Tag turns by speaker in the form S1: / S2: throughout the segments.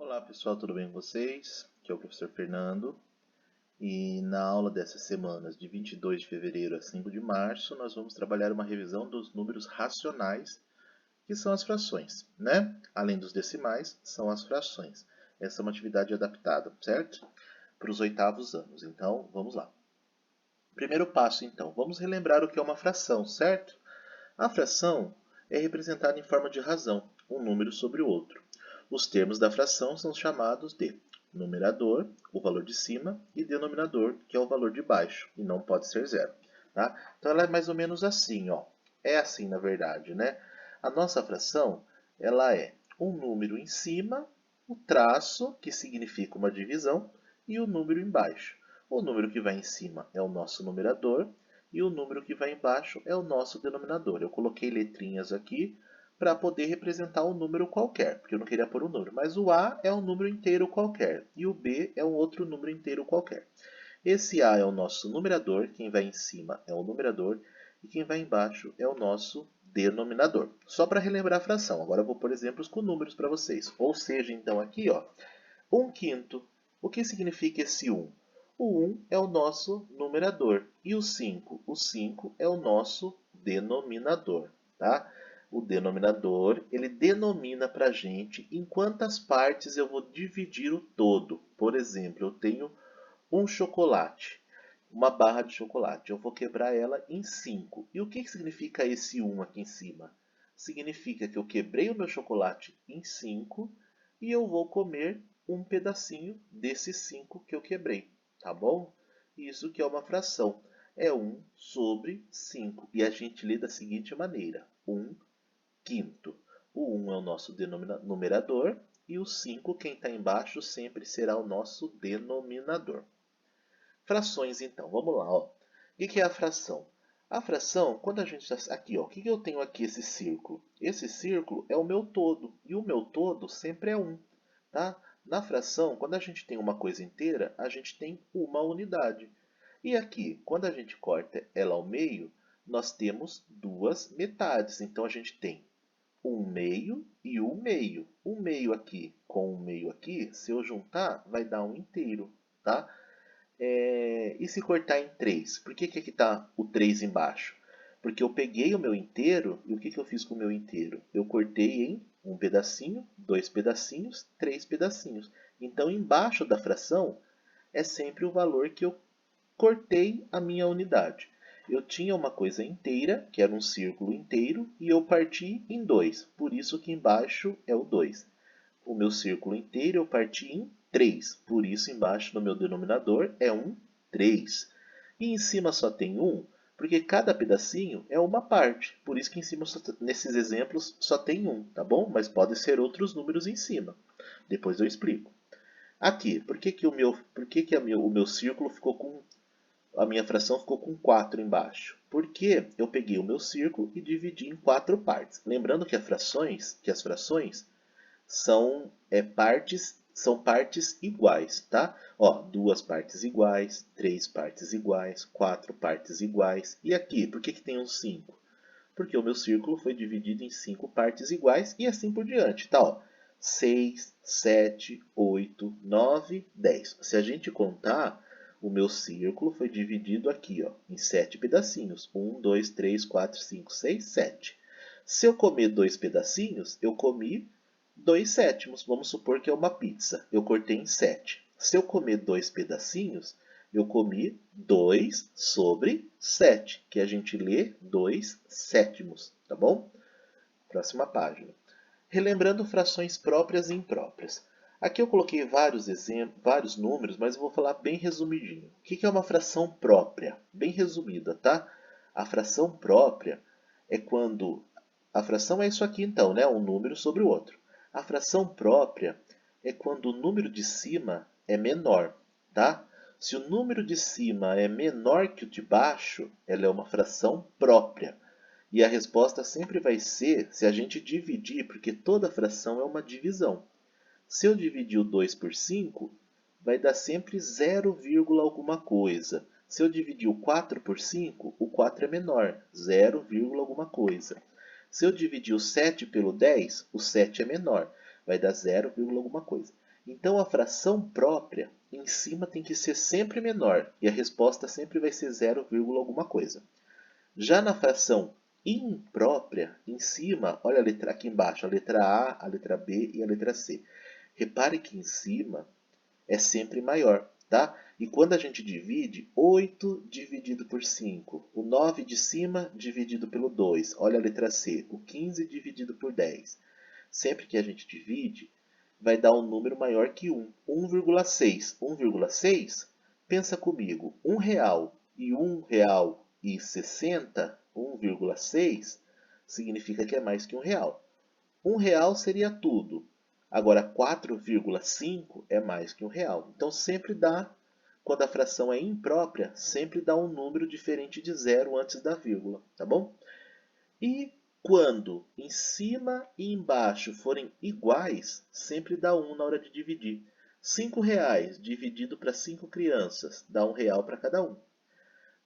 S1: Olá pessoal, tudo bem com vocês? Aqui é o professor Fernando e na aula dessas semanas de 22 de fevereiro a 5 de março nós vamos trabalhar uma revisão dos números racionais, que são as frações, né? Além dos decimais, são as frações. Essa é uma atividade adaptada, certo? Para os oitavos anos. Então, vamos lá. Primeiro passo, então, vamos relembrar o que é uma fração, certo? A fração é representada em forma de razão, um número sobre o outro. Os termos da fração são chamados de numerador, o valor de cima, e denominador, que é o valor de baixo, e não pode ser zero. Tá? Então ela é mais ou menos assim, ó. É assim na verdade, né? A nossa fração, ela é um número em cima, o traço, que significa uma divisão, e o número embaixo. O número que vai em cima é o nosso numerador, e o número que vai embaixo é o nosso denominador. Eu coloquei letrinhas aqui para poder representar um número qualquer, porque eu não queria pôr um número. Mas o A é um número inteiro qualquer e o B é um outro número inteiro qualquer. Esse A é o nosso numerador, quem vai em cima é o numerador e quem vai embaixo é o nosso denominador. Só para relembrar a fração. Agora eu vou pôr exemplos com números para vocês. Ou seja, então aqui, ó, 1/5. O que significa esse 1? O 1 é o nosso numerador. E o 5? O 5 é o nosso denominador. Tá? O denominador, ele denomina para a gente em quantas partes eu vou dividir o todo. Por exemplo, eu tenho um chocolate, uma barra de chocolate. Eu vou quebrar ela em 5. E o que significa esse 1 aqui em cima? Significa que eu quebrei o meu chocolate em 5 e eu vou comer um pedacinho desses 5 que eu quebrei, tá bom? Isso que é uma fração. É 1 sobre 5. E a gente lê da seguinte maneira: 1/5. O 1 é o nosso numerador e o 5, quem está embaixo, sempre será o nosso denominador. Frações, então. Vamos lá. Ó. O que é a fração? A fração, quando a gente está aqui, ó, o que eu tenho aqui, esse círculo? Esse círculo é o meu todo, e o meu todo sempre é 1. Tá? Na fração, quando a gente tem uma coisa inteira, a gente tem uma unidade. E aqui, quando a gente corta ela ao meio, nós temos duas metades. Então a gente tem 1/2 e 1/2. 1/2 aqui com 1/2 aqui, se eu juntar, vai dar 1 inteiro. Tá? E se cortar em 3? Por que aqui está o 3 embaixo? Porque eu peguei o meu inteiro e o que eu fiz com o meu inteiro? Eu cortei em um pedacinho, 2 pedacinhos, 3 pedacinhos. Então, embaixo da fração é sempre o valor que eu cortei a minha unidade. Eu tinha uma coisa inteira, que era um círculo inteiro, e eu parti em 2. Por isso que embaixo é o 2. O meu círculo inteiro eu parti em 3. Por isso, embaixo no meu denominador é um 3. E em cima só tem 1, porque cada pedacinho é uma parte. Por isso que em cima, nesses exemplos, só tem 1, tá bom? Mas pode ser outros números em cima. Depois eu explico. Aqui, o meu círculo ficou com... A minha fração ficou com 4 embaixo? Porque eu peguei o meu círculo e dividi em 4 partes. Lembrando que as frações são partes iguais, tá? Ó, 2 partes iguais, 3 partes iguais, 4 partes iguais. E aqui, por que tem um 5? Porque o meu círculo foi dividido em 5 partes iguais e assim por diante, tá? Ó, 6, 7, 8, 9, 10. Se a gente contar, o meu círculo foi dividido aqui, ó, em 7 pedacinhos. 1, 2, 3, 4, 5, 6, 7. Se eu comer 2 pedacinhos, eu comi 2/7. Vamos supor que é uma pizza. Eu cortei em 7. Se eu comer 2 pedacinhos, eu comi 2 sobre 7, que a gente lê 2/7, tá bom? Próxima página. Relembrando frações próprias e impróprias. Aqui eu coloquei vários exemplos, vários números, mas eu vou falar bem resumidinho. O que é uma fração própria? Bem resumida, tá? A fração própria é quando... A fração é isso aqui então, né? Um número sobre o outro. A fração própria é quando o número de cima é menor, tá? Se o número de cima é menor que o de baixo, ela é uma fração própria. E a resposta sempre vai ser se a gente dividir, porque toda fração é uma divisão. Se eu dividir o 2 por 5, vai dar sempre 0, alguma coisa. Se eu dividir o 4 por 5, o 4 é menor, 0, alguma coisa. Se eu dividir o 7 pelo 10, o 7 é menor, vai dar 0, alguma coisa. Então a fração própria em cima tem que ser sempre menor e a resposta sempre vai ser 0, alguma coisa. Já na fração imprópria, em cima, olha a letra aqui embaixo, a letra A, a letra B e a letra C. Repare que em cima é sempre maior, tá? E quando a gente divide, 8 dividido por 5, o 9 de cima dividido pelo 2, olha a letra C, o 15 dividido por 10. Sempre que a gente divide, vai dar um número maior que 1, 1,6. 1,6, pensa comigo, R$1 e R$1,60, 1,6, significa que é mais que R$1. R$1 seria tudo. Agora, 4,5 é mais que R$1. Então, sempre dá, quando a fração é imprópria, sempre dá um número diferente de zero antes da vírgula, tá bom? E quando em cima e embaixo forem iguais, sempre dá 1 na hora de dividir. R$5 dividido para 5 crianças, dá R$1 para cada um.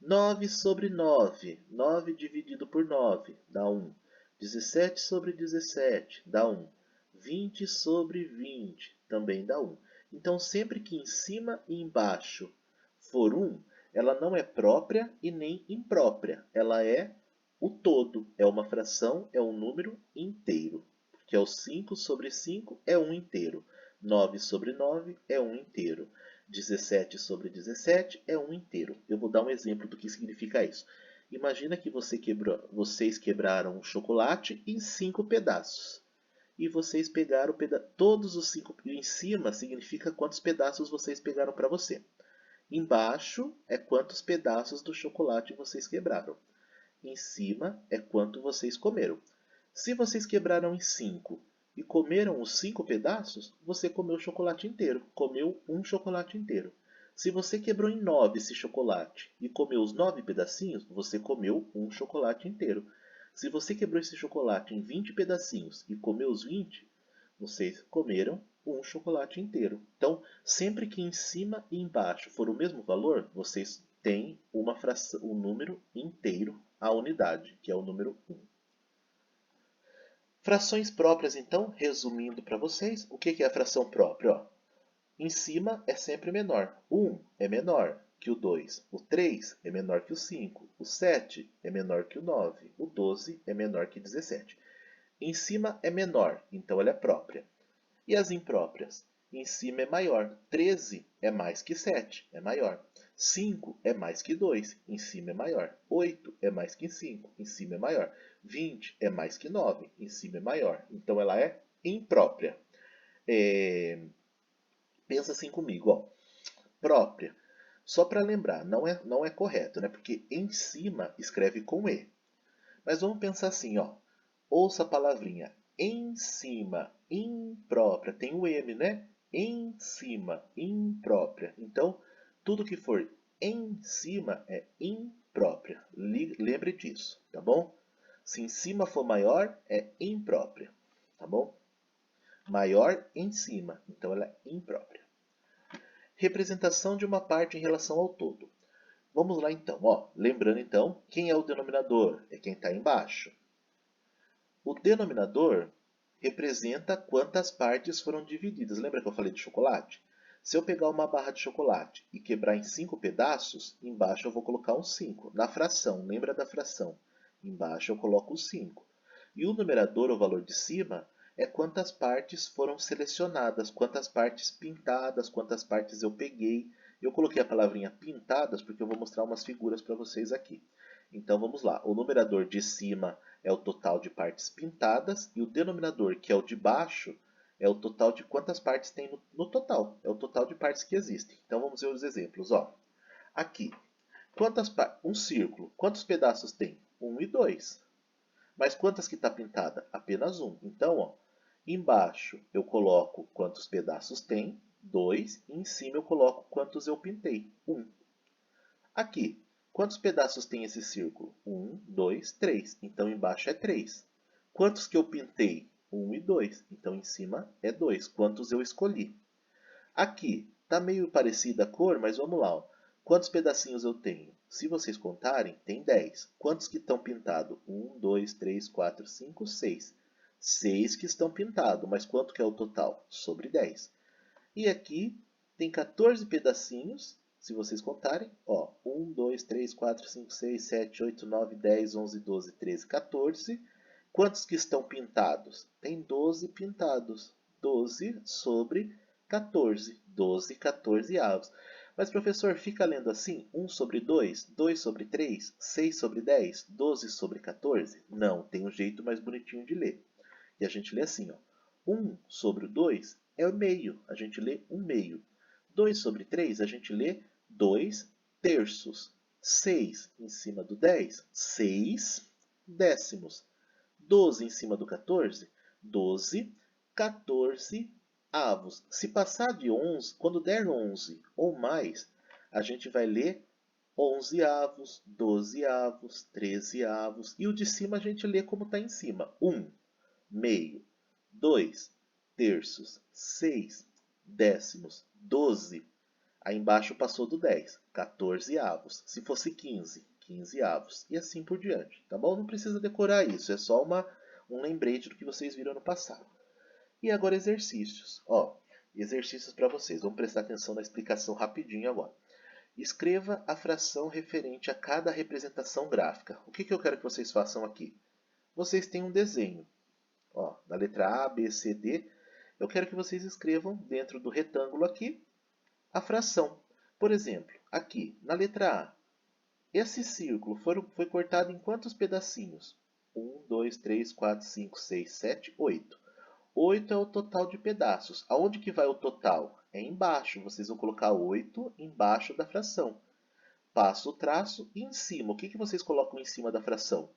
S1: 9 sobre 9, 9 dividido por 9, dá 1. 17 sobre 17, dá 1. 20 sobre 20, também dá 1. Então, sempre que em cima e embaixo for 1, ela não é própria e nem imprópria. Ela é o todo, é uma fração, é um número inteiro. Que é o 5 sobre 5 é 1 inteiro. 9 sobre 9 é 1 inteiro. 17 sobre 17 é 1 inteiro. Eu vou dar um exemplo do que significa isso. Imagina que vocês quebraram um chocolate em 5 pedaços. E vocês pegaram todos os 5 em cima, significa quantos pedaços vocês pegaram para você. Embaixo é quantos pedaços do chocolate vocês quebraram. Em cima é quanto vocês comeram. Se vocês quebraram em 5 e comeram os 5 pedaços, você comeu o chocolate inteiro. Comeu um chocolate inteiro. Se você quebrou em 9 esse chocolate e comeu os 9 pedacinhos, você comeu um chocolate inteiro. Se você quebrou esse chocolate em 20 pedacinhos e comeu os 20, vocês comeram um chocolate inteiro. Então, sempre que em cima e embaixo for o mesmo valor, vocês têm uma fração, um número inteiro, a unidade, que é o número 1. Frações próprias, então, resumindo para vocês, o que é a fração própria? Ó, em cima é sempre menor. O 1 é menor que o 2. O 3 é menor que o 5. O 7 é menor que o 9. O 12 é menor que 17. Em cima é menor, então ela é própria. E as impróprias? Em cima é maior. 13 é mais que 7, é maior. 5 é mais que 2, em cima é maior. 8 é mais que 5, em cima é maior. 20 é mais que 9, em cima é maior. Então ela é imprópria. Pensa assim comigo, ó. Própria. Só para lembrar, não é correto, né? Porque em cima escreve com E. Mas vamos pensar assim, ó. Ouça a palavrinha em cima, imprópria. Tem o M, né? Em cima, imprópria. Então, tudo que for em cima é imprópria. Lembre disso, tá bom? Se em cima for maior, é imprópria, tá bom? Maior em cima, então ela é imprópria. Representação de uma parte em relação ao todo. Vamos lá então, ó. Lembrando então, quem é o denominador? É quem está embaixo. O denominador representa quantas partes foram divididas. Lembra que eu falei de chocolate? Se eu pegar uma barra de chocolate e quebrar em 5 pedaços, embaixo eu vou colocar um 5. Na fração, lembra da fração? Embaixo eu coloco o 5. E o numerador, o valor de cima, é quantas partes foram selecionadas, quantas partes pintadas, quantas partes eu peguei. Eu coloquei a palavrinha pintadas porque eu vou mostrar umas figuras para vocês aqui. Então vamos lá. O numerador de cima é o total de partes pintadas e o denominador, que é o de baixo, é o total de quantas partes tem no total. É o total de partes que existem. Então vamos ver os exemplos. Ó. Aqui, um círculo, quantos pedaços tem? 1 e 2. Mas quantas que está pintada? Apenas 1. Então, ó, embaixo eu coloco quantos pedaços tem, 2, e em cima eu coloco quantos eu pintei, 1. Aqui, quantos pedaços tem esse círculo? 1, 2, 3. Então embaixo é 3. Quantos que eu pintei? 1 e 2. Então em cima é 2. Quantos eu escolhi? Aqui, está meio parecida a cor, mas vamos lá. Ó. Quantos pedacinhos eu tenho? Se vocês contarem, tem 10. Quantos que estão pintados? 1, 2, 3, 4, 5, 6. 6 que estão pintados, mas quanto que é o total? Sobre 10. E aqui tem 14 pedacinhos, se vocês contarem. Ó, 1, 2, 3, 4, 5, 6, 7, 8, 9, 10, 11, 12, 13, 14. Quantos que estão pintados? Tem 12 pintados. 12 sobre 14. 12 14avos. Mas, professor, fica lendo assim? 1 sobre 2, 2 sobre 3, 6 sobre 10, 12 sobre 14? Não, tem um jeito mais bonitinho de ler. E a gente lê assim, ó. 1 sobre o 2 é o meio, a gente lê 1 meio. 2 sobre 3, a gente lê 2 terços. 6 em cima do 10, 6 décimos. 12 em cima do 14, 12 14 avos. Se passar de 11, quando der 11 ou mais, a gente vai ler 11 avos, 12 avos, 13 avos. E o de cima a gente lê como está em cima. 1 meio, 2 terços, 6 décimos, 12. Aí embaixo passou do 10, 14 avos. Se fosse 15, 15 avos. E assim por diante, tá bom? Não precisa decorar isso, é só um lembrete do que vocês viram no passado. E agora exercícios. Ó, exercícios para vocês. Vamos prestar atenção na explicação rapidinho agora. Escreva a fração referente a cada representação gráfica. O que eu quero que vocês façam aqui? Vocês têm um desenho. Ó, na letra A, B, C, D, eu quero que vocês escrevam dentro do retângulo aqui a fração. Por exemplo, aqui, na letra A, esse círculo foi cortado em quantos pedacinhos? 1, 2, 3, 4, 5, 6, 7, 8. 8 é o total de pedaços. Aonde que vai o total? É embaixo. Vocês vão colocar 8 embaixo da fração. Passa o traço e em cima. O que vocês colocam em cima da fração?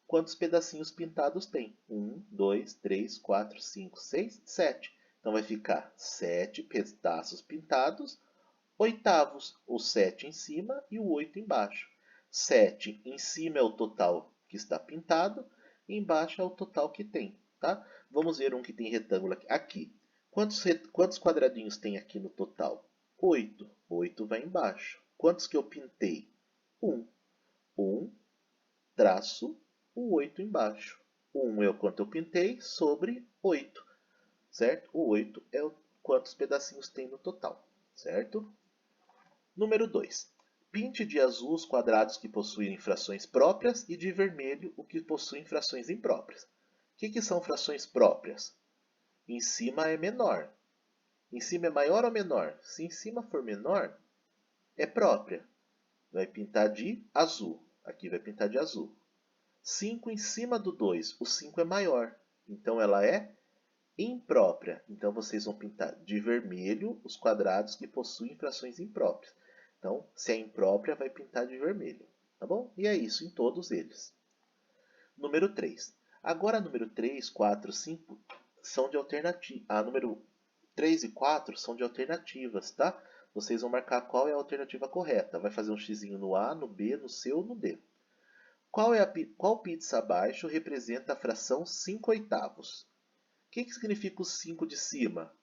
S1: Quantos pedacinhos pintados tem? 1, 2, 3, 4, 5, 6, 7. Então vai ficar 7 pedaços pintados, oitavos, o 7 em cima e o 8 embaixo. 7 em cima é o total que está pintado, e embaixo é o total que tem. Tá? Vamos ver um que tem retângulo aqui. Quantos quadradinhos tem aqui no total? 8. 8 vai embaixo. Quantos que eu pintei? 1. 1 traço o 8 embaixo. O 1 é o quanto eu pintei sobre 8, certo? O 8 é quantos pedacinhos tem no total, certo? Número 2. Pinte de azul os quadrados que possuem frações próprias e de vermelho o que possuem frações impróprias. O que são frações próprias? Em cima é menor. Em cima é maior ou menor? Se em cima for menor, é própria. Vai pintar de azul. Aqui vai pintar de azul. 5 em cima do 2. O 5 é maior. Então ela é imprópria. Então vocês vão pintar de vermelho os quadrados que possuem frações impróprias. Então, se é imprópria, vai pintar de vermelho. Tá bom? E é isso em todos eles. Número 3. Agora, número 3, 4, 5 são de alternativa. Número 3 e 4 são de alternativas, tá? Vocês vão marcar qual é a alternativa correta. Vai fazer um xizinho no A, no B, no C ou no D. Qual pizza abaixo representa a fração 5 oitavos? O que significa o 5 de cima?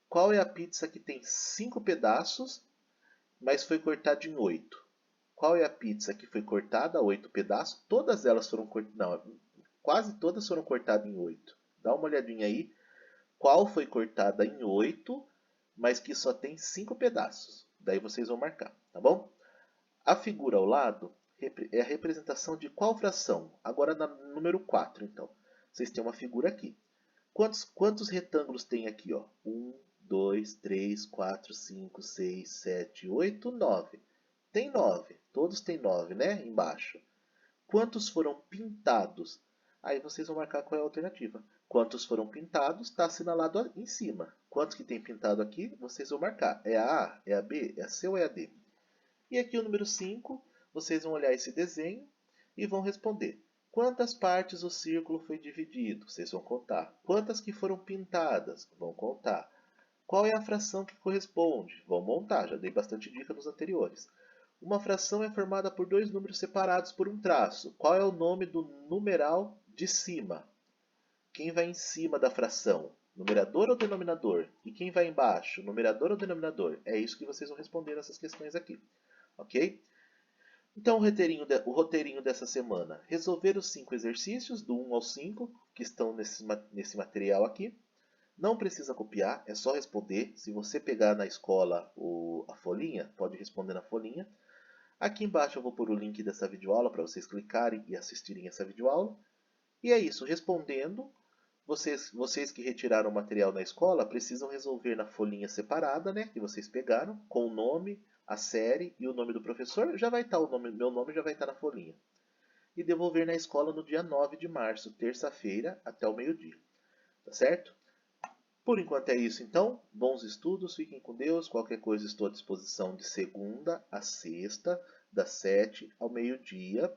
S1: Qual é a pizza que tem 5 pedaços, mas foi cortada em 8? Qual é a pizza que foi cortada a 8 pedaços? Todas elas foram cortadas. Não, quase todas foram cortadas em 8. Dá uma olhadinha aí. Qual foi cortada em 8, mas que só tem 5 pedaços? Daí vocês vão marcar, tá bom? A figura ao lado é a representação de qual fração? Agora na número 4, então. Vocês têm uma figura aqui. Quantos retângulos tem aqui? 1, 2, 3, 4, 5, 6, 7, 8, 9. Tem 9. Todos têm 9, né? Embaixo. Quantos foram pintados? Aí vocês vão marcar qual é a alternativa. Quantos foram pintados? Está assinalado em cima. Quantos que tem pintado aqui? Vocês vão marcar. É a A? É a B? É a C ou é a D? E aqui o número 5, vocês vão olhar esse desenho e vão responder. Quantas partes o círculo foi dividido? Vocês vão contar. Quantas que foram pintadas? Vão contar. Qual é a fração que corresponde? Vão montar, já dei bastante dica nos anteriores. Uma fração é formada por dois números separados por um traço. Qual é o nome do numeral de cima? Quem vai em cima da fração? Numerador ou denominador? E quem vai embaixo? Numerador ou denominador? É isso que vocês vão responder nessas questões aqui. Ok? Então, o roteirinho dessa semana. Resolver os 5 exercícios, do 1 ao 5, que estão nesse material aqui. Não precisa copiar, é só responder. Se você pegar na escola a folhinha, pode responder na folhinha. Aqui embaixo eu vou pôr o link dessa videoaula para vocês clicarem e assistirem essa videoaula. E é isso, respondendo, vocês que retiraram o material na escola precisam resolver na folhinha separada, né, que vocês pegaram, com o nome, a série e o nome do professor. Já vai estar o nome, meu nome já vai estar na folhinha. E devolver na escola no dia 9 de março, terça-feira, até o meio-dia. Tá certo? Por enquanto é isso então. Bons estudos, fiquem com Deus. Qualquer coisa estou à disposição de segunda a sexta, das 7 ao meio-dia.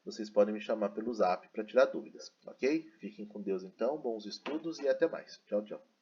S1: Vocês podem me chamar pelo zap para tirar dúvidas, ok? Fiquem com Deus então, bons estudos e até mais. Tchau, tchau.